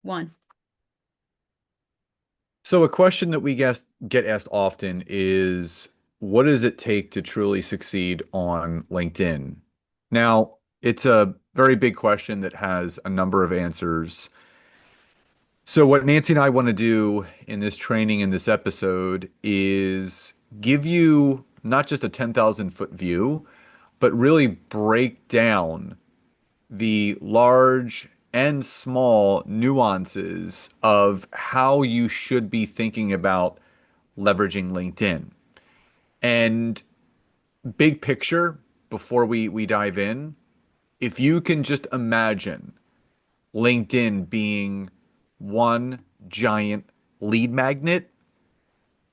One. So a question that we get asked often is, what does it take to truly succeed on LinkedIn? Now, it's a very big question that has a number of answers. So what Nancy and I want to do in this training in this episode is give you not just a 10,000 foot view, but really break down the large and small nuances of how you should be thinking about leveraging LinkedIn. And big picture, before we dive in, if you can just imagine LinkedIn being one giant lead magnet,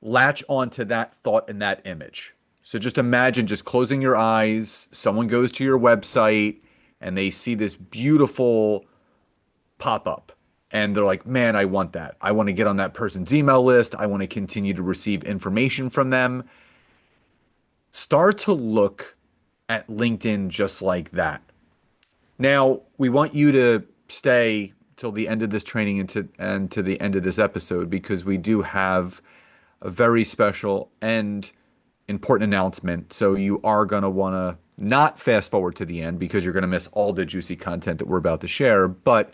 latch onto that thought and that image. So just imagine just closing your eyes, someone goes to your website and they see this beautiful pop up and they're like, man, I want that. I want to get on that person's email list. I want to continue to receive information from them. Start to look at LinkedIn just like that. Now, we want you to stay till the end of this training and to the end of this episode because we do have a very special and important announcement. So you are going to want to not fast forward to the end because you're going to miss all the juicy content that we're about to share, but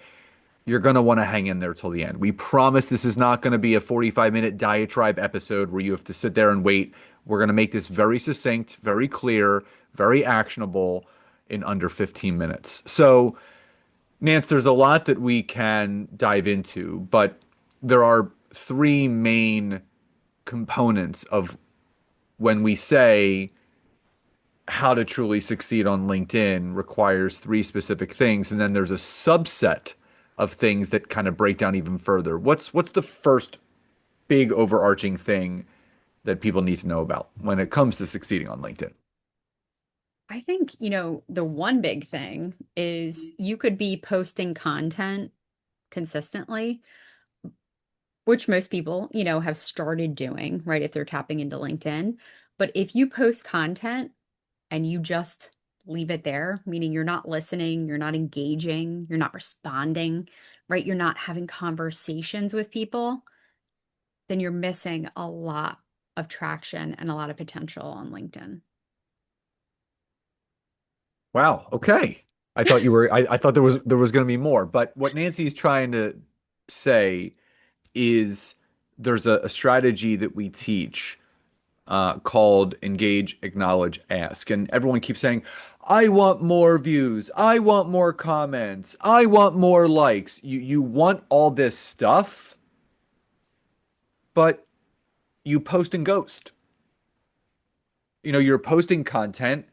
you're going to want to hang in there till the end. We promise this is not going to be a 45-minute diatribe episode where you have to sit there and wait. We're going to make this very succinct, very clear, very actionable in under 15 minutes. So, Nance, there's a lot that we can dive into, but there are three main components of when we say how to truly succeed on LinkedIn requires three specific things, and then there's a subset of things that kind of break down even further. What's the first big overarching thing that people need to know about when it comes to succeeding on LinkedIn? I think, the one big thing is you could be posting content consistently, which most people, have started doing, right? If they're tapping into LinkedIn. But if you post content and you just leave it there, meaning you're not listening, you're not engaging, you're not responding, right? You're not having conversations with people, then you're missing a lot of traction and a lot of potential on LinkedIn. Wow, okay. I thought there was going to be more, but what Nancy's trying to say is there's a strategy that we teach called engage, acknowledge, ask. And everyone keeps saying, I want more views. I want more comments. I want more likes. You want all this stuff, but you post and ghost. You're posting content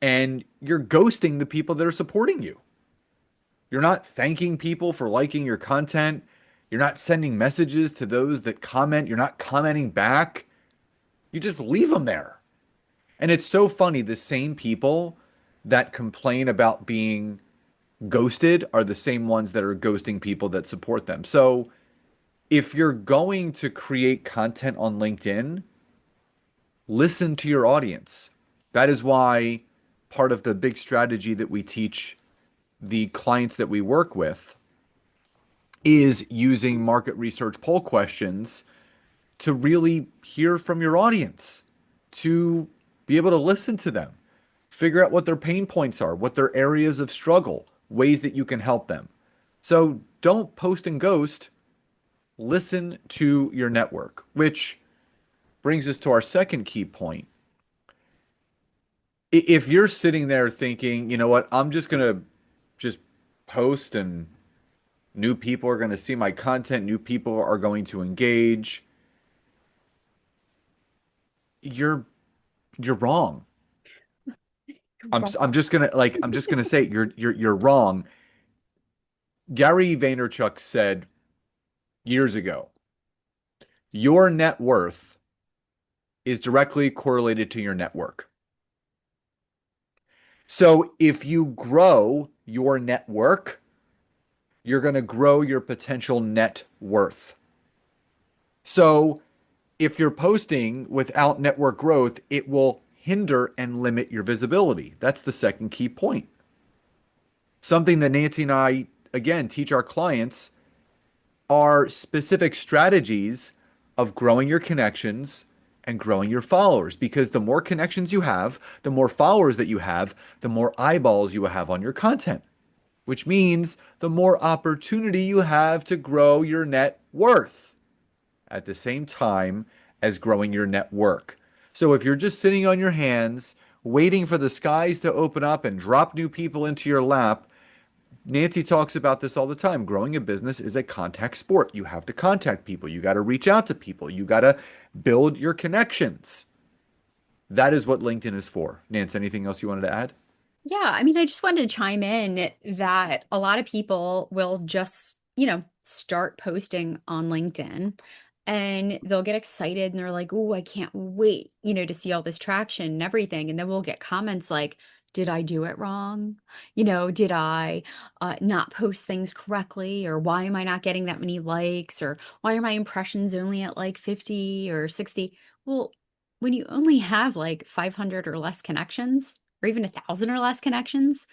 and you're ghosting the people that are supporting you. You're not thanking people for liking your content. You're not sending messages to those that comment. You're not commenting back. You just leave them there. And it's so funny, the same people that complain about being ghosted are the same ones that are ghosting people that support them. So if you're going to create content on LinkedIn, listen to your audience. That is why part of the big strategy that we teach the clients that we work with is using market research poll questions to really hear from your audience, to be able to listen to them, figure out what their pain points are, what their areas of struggle, ways that you can help them. So don't post and ghost, listen to your network, which brings us to our second key point. If you're sitting there thinking, you know what, I'm just going to just post and new people are going to see my content, new people are going to engage, you're you're wrong. I'm Wrong. just gonna I'm just gonna say you're wrong. Gary Vaynerchuk said years ago, your net worth is directly correlated to your network. So if you grow your network, you're going to grow your potential net worth. So if you're posting without network growth, it will hinder and limit your visibility. That's the second key point. Something that Nancy and I, again, teach our clients. are specific strategies of growing your connections and growing your followers. Because the more connections you have, the more followers that you have, the more eyeballs you will have on your content, which means the more opportunity you have to grow your net worth at the same time as growing your network. So if you're just sitting on your hands, waiting for the skies to open up and drop new people into your lap, Nancy talks about this all the time. Growing a business is a contact sport. You have to contact people. You got to reach out to people. You got to build your connections. That is what LinkedIn is for. Nance, anything else you wanted to add? Yeah, I mean, I just wanted to chime in that a lot of people will just, start posting on LinkedIn and they'll get excited and they're like, "Oh, I can't wait, to see all this traction and everything." And then we'll get comments like, "Did I do it wrong? Did I not post things correctly? Or why am I not getting that many likes? Or why are my impressions only at like 50 or 60?" Well, when you only have like 500 or less connections, or even 1,000 or less connections,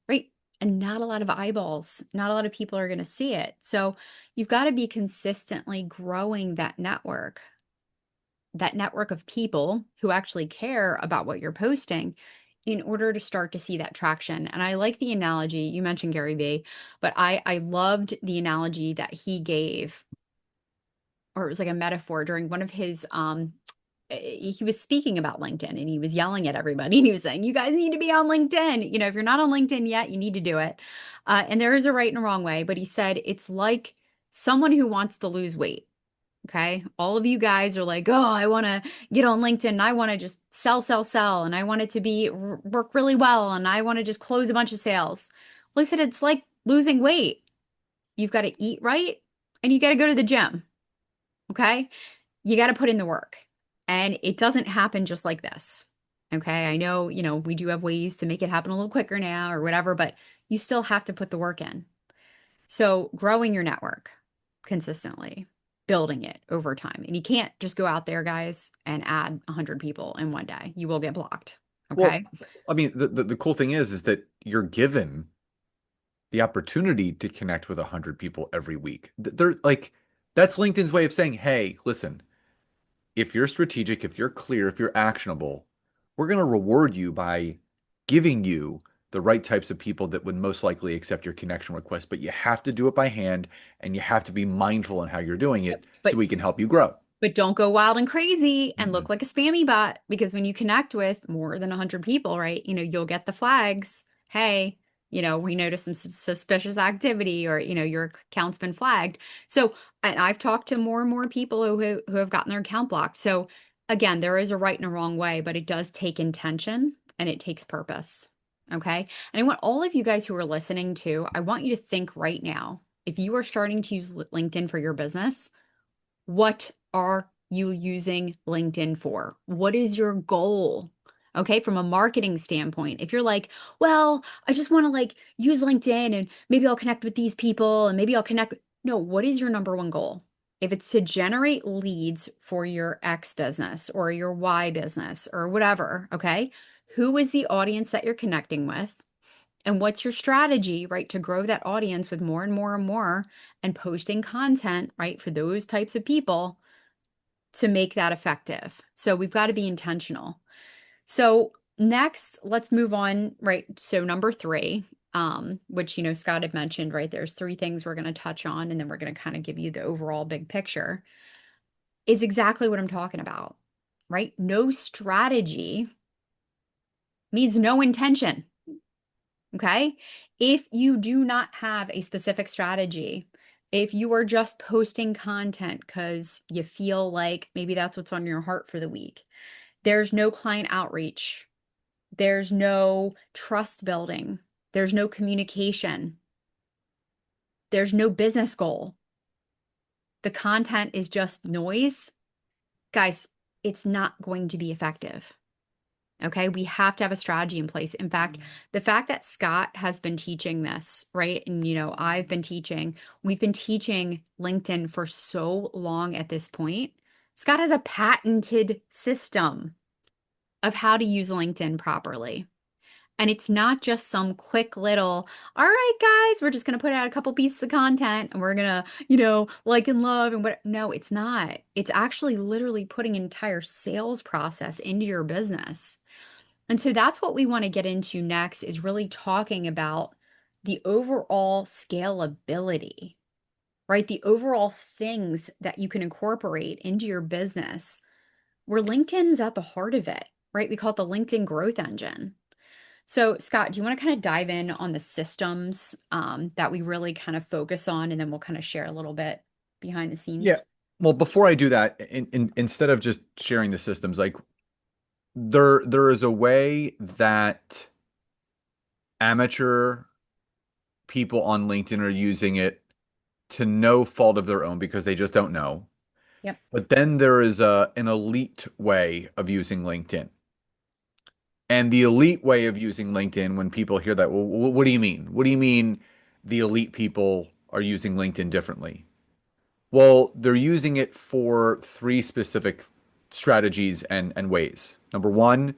right? And not a lot of eyeballs, not a lot of people are going to see it. So you've got to be consistently growing that network of people who actually care about what you're posting in order to start to see that traction. And I like the analogy you mentioned, Gary Vee, but I loved the analogy that he gave, or it was like a metaphor during one of his he was speaking about LinkedIn and he was yelling at everybody and he was saying, "You guys need to be on LinkedIn. If you're not on LinkedIn yet, you need to do it." And there is a right and a wrong way, but he said it's like someone who wants to lose weight. Okay. All of you guys are like, "Oh, I want to get on LinkedIn and I want to just sell, sell, sell. And I want it to be work really well. And I want to just close a bunch of sales." Well, he said it's like losing weight. You've got to eat right and you got to go to the gym. Okay. You got to put in the work. And it doesn't happen just like this. Okay. I know, we do have ways to make it happen a little quicker now or whatever, but you still have to put the work in. So growing your network consistently, building it over time. And you can't just go out there, guys, and add 100 people in one day. You will get blocked. Well, Okay. I mean, the cool thing is that you're given the opportunity to connect with 100 people every week. They're like, that's LinkedIn's way of saying, hey, listen, if you're strategic, if you're clear, if you're actionable, we're going to reward you by giving you the right types of people that would most likely accept your connection request. But you have to do it by hand and you have to be mindful in how you're doing it so But we can help you grow. don't go wild and crazy and Mhm. look like a spammy bot because when you connect with more than 100 people, right, you'll get the flags. Hey, we noticed some suspicious activity or, your account's been flagged. So, and I've talked to more and more people who have gotten their account blocked. So, again, there is a right and a wrong way, but it does take intention and it takes purpose. Okay. And I want all of you guys who are listening to, I want you to think right now, if you are starting to use LinkedIn for your business, what are you using LinkedIn for? What is your goal? Okay, from a marketing standpoint, if you're like, "Well, I just want to like use LinkedIn and maybe I'll connect with these people and maybe I'll connect." No, what is your number one goal? If it's to generate leads for your X business or your Y business or whatever, okay? Who is the audience that you're connecting with? And what's your strategy, right, to grow that audience with more and more and more and posting content, right, for those types of people to make that effective? So we've got to be intentional. So next, let's move on, right? So number three, which Scott had mentioned, right? There's three things we're going to touch on, and then we're going to kind of give you the overall big picture, is exactly what I'm talking about, right? No strategy means no intention. Okay. If you do not have a specific strategy, if you are just posting content because you feel like maybe that's what's on your heart for the week, there's no client outreach, there's no trust building, there's no communication, there's no business goal. The content is just noise. Guys, it's not going to be effective. Okay, we have to have a strategy in place. In fact, the fact that Scott has been teaching this, right? And, I've been teaching, we've been teaching LinkedIn for so long at this point. Scott has a patented system of how to use LinkedIn properly. And it's not just some quick little, all right, guys, we're just going to put out a couple pieces of content and we're going to, like and love and what. No, it's not. It's actually literally putting an entire sales process into your business. And so that's what we want to get into next is really talking about the overall scalability, right? The overall things that you can incorporate into your business where LinkedIn's at the heart of it, right? We call it the LinkedIn growth engine. So, Scott, do you want to kind of dive in on the systems that we really kind of focus on, and then we'll kind of share a little bit behind the Yeah. scenes? Well, before I do that, instead of just sharing the systems, like there is a way that amateur people on LinkedIn are using it to no fault of their own because they just don't know. Yep. But then there is an elite way of using LinkedIn. And the elite way of using LinkedIn, when people hear that, well, what do you mean? What do you mean the elite people are using LinkedIn differently? Well, they're using it for three specific strategies and ways. Number one,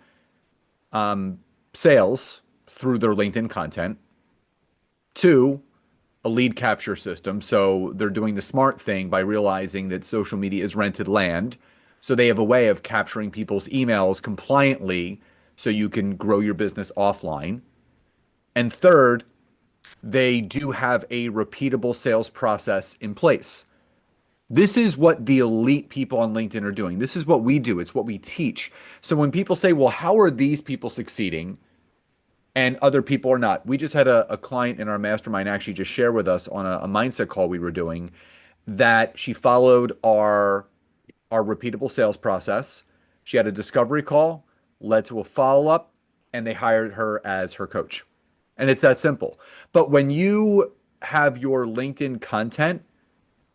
um, sales through their LinkedIn content. Two, a lead capture system. So they're doing the smart thing by realizing that social media is rented land. So they have a way of capturing people's emails compliantly so you can grow your business offline. And third, they do have a repeatable sales process in place. This is what the elite people on LinkedIn are doing. This is what we do. It's what we teach. So when people say, well, how are these people succeeding and other people are not? We just had a client in our mastermind actually just share with us on a mindset call we were doing that she followed our repeatable sales process. She had a discovery call, led to a follow-up, and they hired her as her coach. And it's that simple. But when you have your LinkedIn content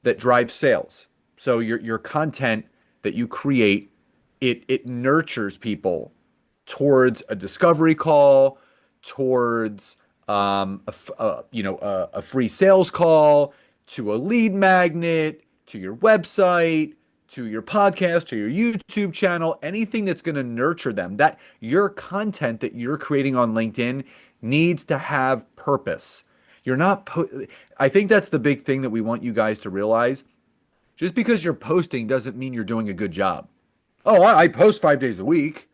that drives sales. So your content that you create, it nurtures people towards a discovery call, towards a free sales call, to a lead magnet, to your website, to your podcast, to your YouTube channel, anything that's going to nurture them. That your content that you're creating on LinkedIn needs to have purpose. You're not I think that's the big thing that we want you guys to realize. Just because you're posting doesn't mean you're doing a good job. Oh, I post 5 days a week.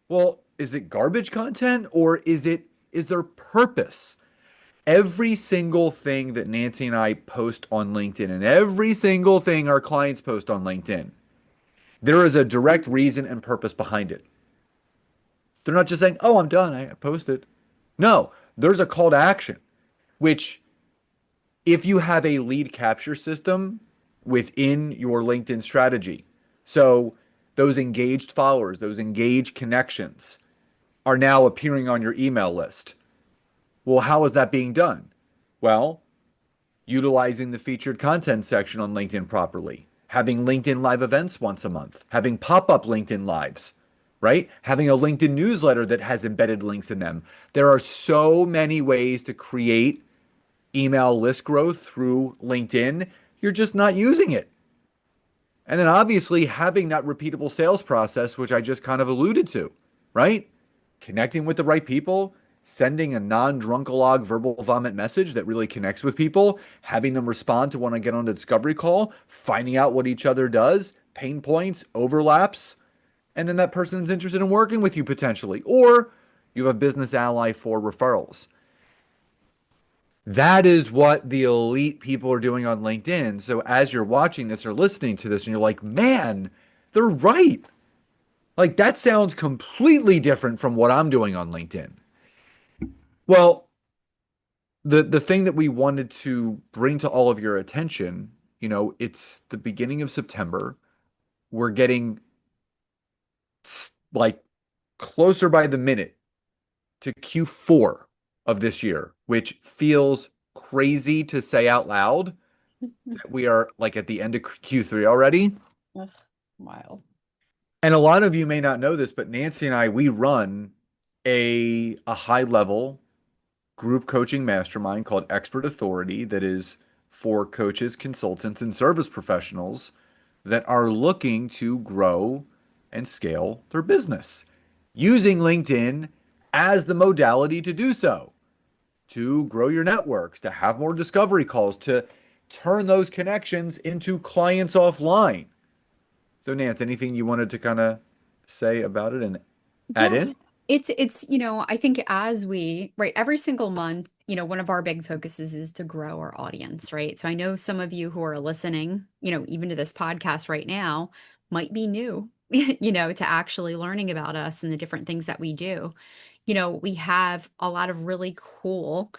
Well, is it garbage content or is there purpose? Every single thing that Nancy and I post on LinkedIn and every single thing our clients post on LinkedIn, there is a direct reason and purpose behind it. They're not just saying, "Oh, I'm done. I posted." No, there's a call to action, which if you have a lead capture system within your LinkedIn strategy. So those engaged followers, those engaged connections are now appearing on your email list. Well, how is that being done? Well, utilizing the featured content section on LinkedIn properly, having LinkedIn live events once a month, having pop-up LinkedIn lives, right? Having a LinkedIn newsletter that has embedded links in them. There are so many ways to create email list growth through LinkedIn, you're just not using it. And then obviously having that repeatable sales process, which I just kind of alluded to, right? Connecting with the right people, sending a non-drunkalog verbal vomit message that really connects with people, having them respond to when I get on the discovery call, finding out what each other does, pain points, overlaps, and then that person's interested in working with you potentially. Or you have a business ally for referrals. That is what the elite people are doing on LinkedIn. So as you're watching this or listening to this and you're like, man, they're right. Like that sounds completely different from what I'm doing on LinkedIn. Well, the thing that we wanted to bring to all of your attention, it's the beginning of September. We're getting like closer by the minute to Q4 of this year, which feels crazy to say out loud. We are like at the end of Q3 already. Ugh, wild. And a lot of you may not know this, but Nancy and I, we run a high level group coaching mastermind called Expert Authority that is for coaches, consultants, and service professionals that are looking to grow and scale their business using LinkedIn as the modality to do so, to grow your networks, to have more discovery calls, to turn those connections into clients offline. So, Nance, anything you wanted to kind of say about it and add Yeah. in? I think as right, every single month, one of our big focuses is to grow our audience, right? So I know some of you who are listening, even to this podcast right now, might be new, to actually learning about us and the different things that we do. We have a lot of really cool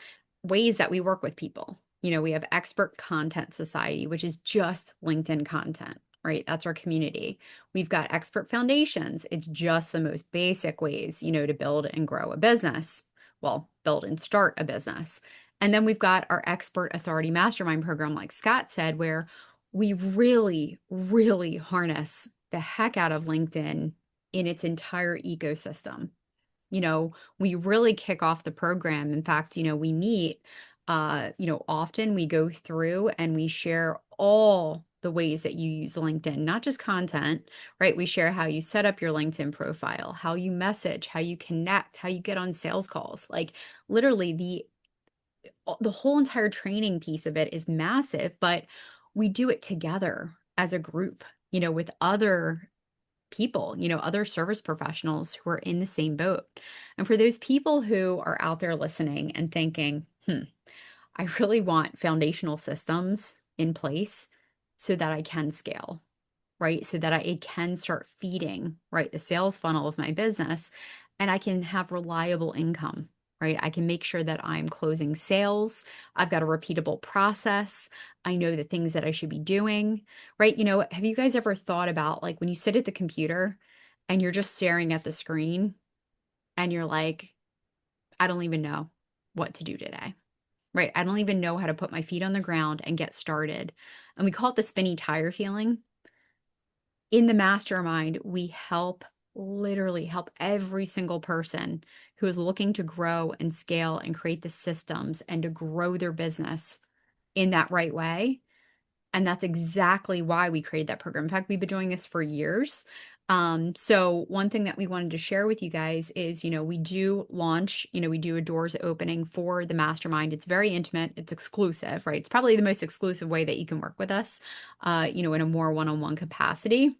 ways that we work with people. We have Expert Content Society, which is just LinkedIn content, right? That's our community. We've got Expert Foundations. It's just the most basic ways, to build and grow a business. Well, build and start a business. And then we've got our Expert Authority Mastermind program, like Scott said, where we really, really harness the heck out of LinkedIn in its entire ecosystem. We really kick off the program. In fact, we meet, often we go through and we share all the ways that you use LinkedIn, not just content, right? We share how you set up your LinkedIn profile, how you message, how you connect, how you get on sales calls. Like literally the whole entire training piece of it is massive, but we do it together as a group, with other people, other service professionals who are in the same boat. And for those people who are out there listening and thinking, I really want foundational systems in place so that I can scale, right? So that I can start feeding, right, the sales funnel of my business and I can have reliable income. Right. I can make sure that I'm closing sales. I've got a repeatable process. I know the things that I should be doing. Right. Have you guys ever thought about like when you sit at the computer and you're just staring at the screen and you're like, I don't even know what to do today. Right. I don't even know how to put my feet on the ground and get started. And we call it the spinny tire feeling. In the mastermind, we literally help every single person who is looking to grow and scale and create the systems and to grow their business in that right way. And that's exactly why we created that program. In fact, we've been doing this for years. So one thing that we wanted to share with you guys is, we do launch, we do a doors opening for the mastermind. It's very intimate. It's exclusive, right? It's probably the most exclusive way that you can work with us, in a more one-on-one capacity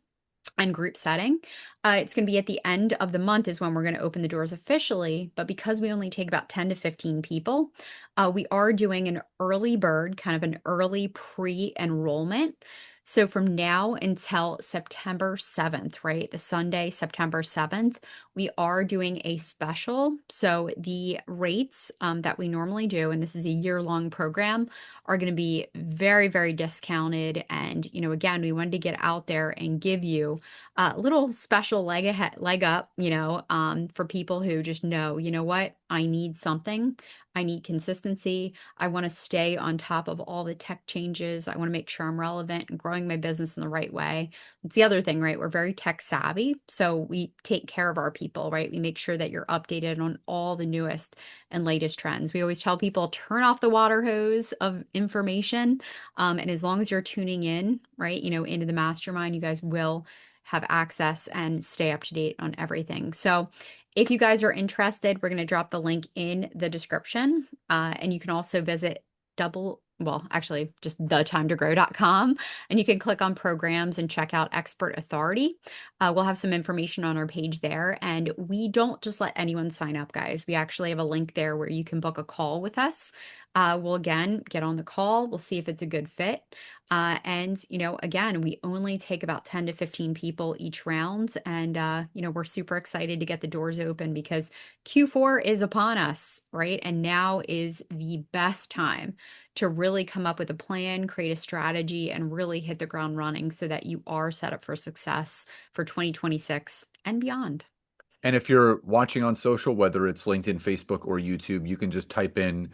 and group setting. It's going to be at the end of the month is when we're going to open the doors officially. But because we only take about 10 to 15 people, we are doing an early bird, kind of an early pre-enrollment. So from now until September 7th, right? The Sunday, September 7th, we are doing a special. So the rates that we normally do, and this is a year-long program, are going to be very, very discounted. And, again, we wanted to get out there and give you a little special leg up, for people who just know, you know what, I need something. I need consistency. I want to stay on top of all the tech changes. I want to make sure I'm relevant and growing my business in the right way. It's the other thing, right? We're very tech savvy. So we take care of our people, right? We make sure that you're updated on all the newest and latest trends. We always tell people turn off the water hose of information. And as long as you're tuning in, right, into the mastermind, you guys will have access and stay up to date on everything. So if you guys are interested, we're going to drop the link in the description. And you can also visit just thetimetogrowcom, and you can click on programs and check out Expert Authority. We'll have some information on our page there. And we don't just let anyone sign up, guys. We actually have a link there where you can book a call with us. We'll again get on the call. We'll see if it's a good fit. And, again, we only take about 10 to 15 people each round. And, we're super excited to get the doors open because Q4 is upon us, right? And now is the best time to really come up with a plan, create a strategy, and really hit the ground running so that you are set up for success for 2026 and beyond. And if you're watching on social, whether it's LinkedIn, Facebook, or YouTube, you can just type in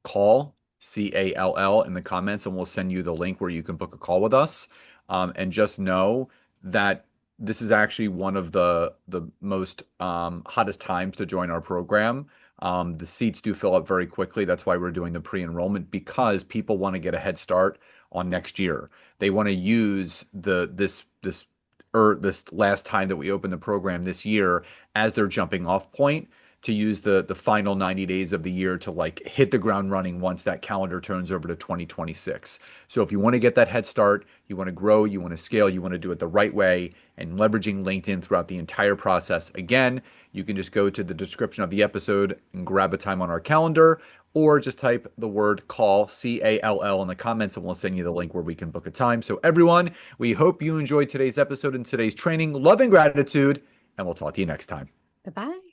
call, CALL, in the comments, and we'll send you the link where you can book a call with us. And just know that this is actually one of the most hottest times to join our program. The seats do fill up very quickly. That's why we're doing the pre-enrollment because people want to get a head start on next year. They want to use this last time that we opened the program this year as their jumping off point. to use the final 90 days of the year to like hit the ground running once that calendar turns over to 2026. So if you want to get that head start, you want to grow, you want to scale, you want to do it the right way and leveraging LinkedIn throughout the entire process. Again, you can just go to the description of the episode and grab a time on our calendar, or just type the word call, CALL, in the comments, and we'll send you the link where we can book a time. So, everyone, we hope you enjoyed today's episode and today's training. Love and gratitude, and we'll talk to you next time. Bye bye.